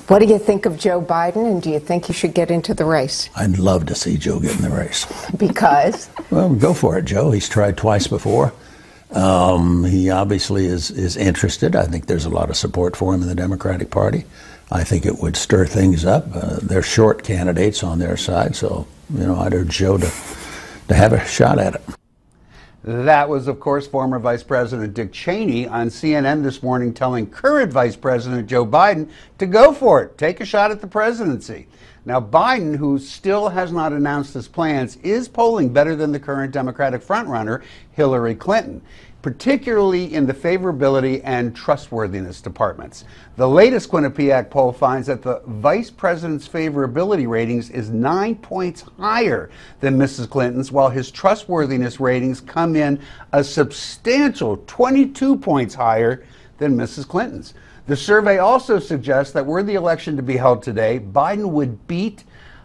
What do you think of Joe Biden, and do you think he should get into the race? I'd love to see Joe get in the race. Because? Well, go for it, Joe. He's tried twice before. He obviously is interested. I think there's a lot of support for him in the Democratic Party. I think it would stir things up. They're short candidates on their side, so I'd urge Joe to have a shot at it. That was, of course, former Vice President Dick Cheney on CNN this morning telling current Vice President Joe Biden to go for it, take a shot at the presidency. Now, Biden, who still has not announced his plans, is polling better than the current Democratic frontrunner, Hillary Clinton, particularly in the favorability and trustworthiness departments. The latest Quinnipiac poll finds that the vice president's favorability ratings is 9 points higher than Mrs. Clinton's, while his trustworthiness ratings come in a substantial 22 points higher than Mrs. Clinton's. The survey also suggests that were the election to be held today, Biden would beat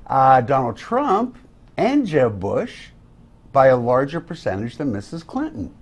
Donald Trump and Jeb Bush by a larger percentage than Mrs. Clinton.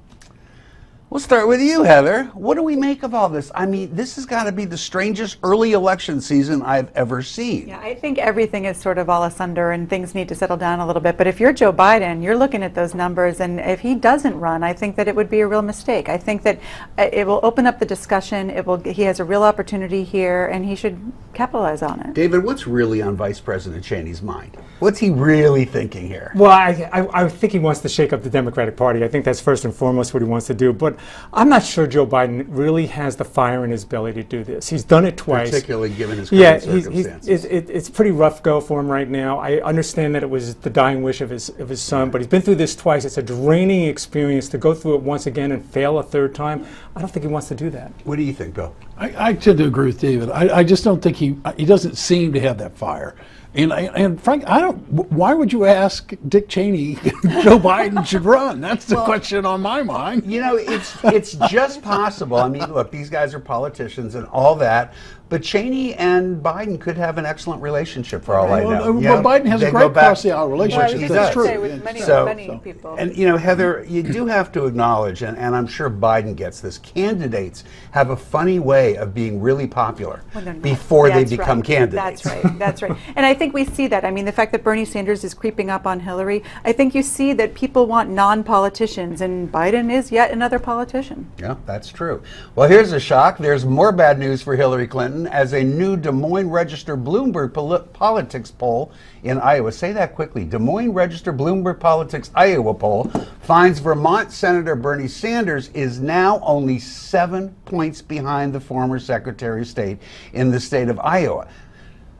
We'll start with you, Heather. What do we make of all this? I mean, this has got to be the strangest early election season I've ever seen. Yeah, I think everything is sort of all asunder and things need to settle down a little bit. But if you're Joe Biden, you're looking at those numbers, and if he doesn't run, I think that it would be a real mistake. I think that it will open up the discussion. He has a real opportunity here, and he should capitalize on it. David, what's really on Vice President Cheney's mind? What's he really thinking here? Well, I think he wants to shake up the Democratic Party. I think that's first and foremost what he wants to do. But I'm not sure Joe Biden really has the fire in his belly to do this. He's done it twice. Particularly given his current circumstances. It's a pretty rough go for him right now. I understand that it was the dying wish of his son, but he's been through this twice. It's a draining experience to go through it once again and fail a third time. I don't think he wants to do that. What do you think, Bill? I tend to agree with David. I just don't think he doesn't seem to have that fire. And Frank, why would you ask Dick Cheney Joe Biden should run? That's the question on my mind. It's just possible. I mean, look, these guys are politicians and all that, but Cheney and Biden could have an excellent relationship for all I know. Well, Biden has a great across-the-aisle relationship. Well, that's true. With many people. And Heather, you do have to acknowledge, and I'm sure Biden gets this, candidates have a funny way of being really popular before they become candidates. That's right. That's right. And I think we see that. I mean, the fact that Bernie Sanders is creeping up on Hillary, I think you see that people want non-politicians, and Biden is yet another politician. Yeah, that's true. Well, here's a shock. There's more bad news for Hillary Clinton as a new Des Moines Register Bloomberg Politics poll in Iowa. Say that quickly. Des Moines Register Bloomberg Politics Iowa poll finds Vermont Senator Bernie Sanders is now only 7 points behind the former Secretary of State in the state of Iowa.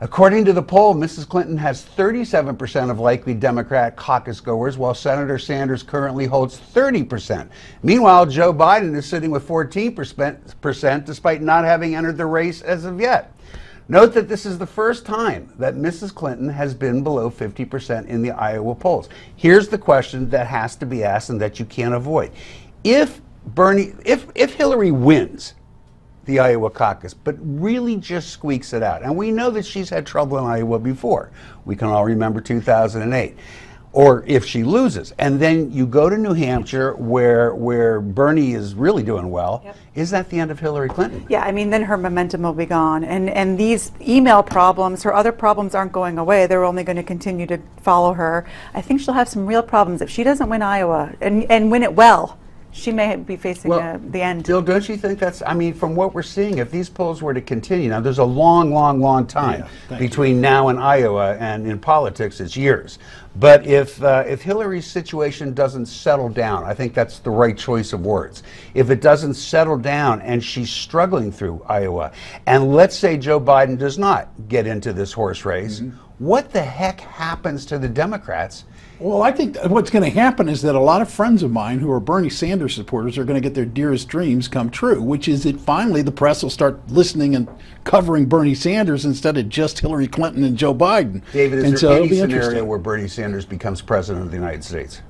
According to the poll, Mrs. Clinton has 37% of likely Democrat caucus goers, while Senator Sanders currently holds 30%. Meanwhile, Joe Biden is sitting with 14% despite not having entered the race as of yet. Note that this is the first time that Mrs. Clinton has been below 50% in the Iowa polls. Here's the question that has to be asked and that you can't avoid. If Hillary wins the Iowa caucus, but really just squeaks it out, and we know that she's had trouble in Iowa before. We can all remember 2008. Or if she loses, and then you go to New Hampshire where Bernie is really doing well, is that the end of Hillary Clinton? Yeah, I mean, then her momentum will be gone. And these email problems, her other problems aren't going away. They're only going to continue to follow her. I think she'll have some real problems. If she doesn't win Iowa and win it well, she may be facing the end. Bill, don't you think that's, I mean, from what we're seeing, if these polls were to continue, now there's a long time between now and Iowa, and in politics it's years. But if Hillary's situation doesn't settle down, I think that's the right choice of words. If it doesn't settle down and she's struggling through Iowa, and let's say Joe Biden does not get into this horse race, what the heck happens to the Democrats? Well, I think what's going to happen is that a lot of friends of mine who are Bernie Sanders supporters are going to get their dearest dreams come true, which is that finally the press will start listening and covering Bernie Sanders instead of just Hillary Clinton and Joe Biden. David, is there any scenario where Bernie Sanders becomes president of the United States?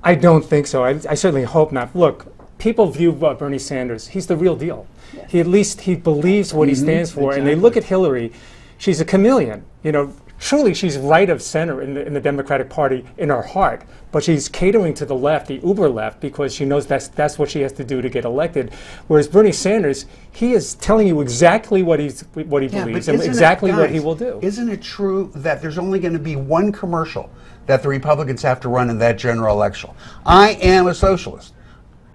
I don't think so. I certainly hope not. Look, people view Bernie Sanders, he's the real deal. Yes. He believes what he stands for, and they look at Hillary, she's a chameleon. surely she's right of center in the Democratic Party in her heart, but she's catering to the left, the uber left, because she knows that's what she has to do to get elected. Whereas Bernie Sanders, he is telling you exactly what he believes and exactly what he will do. Isn't it true that there's only going to be one commercial that the Republicans have to run in that general election? I am a socialist.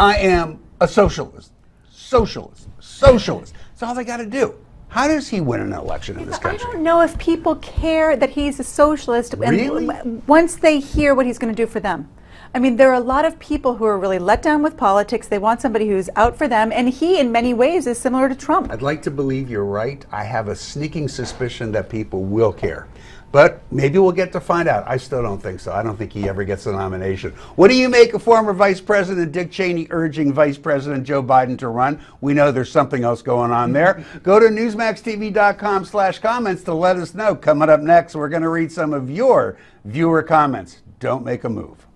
I am a socialist. Socialist. Socialist. That's all they got to do. How does he win an election in this country? I don't know if people care that he's a socialist Really? once they hear what he's going to do for them. I mean, there are a lot of people who are really let down with politics. They want somebody who's out for them, and he, in many ways, is similar to Trump. I'd like to believe you're right. I have a sneaking suspicion that people will care. But maybe we'll get to find out. I still don't think so. I don't think he ever gets the nomination. What do you make of former Vice President Dick Cheney urging Vice President Joe Biden to run? We know there's something else going on there. Go to newsmaxtv.com/comments to let us know. Coming up next, we're going to read some of your viewer comments. Don't make a move.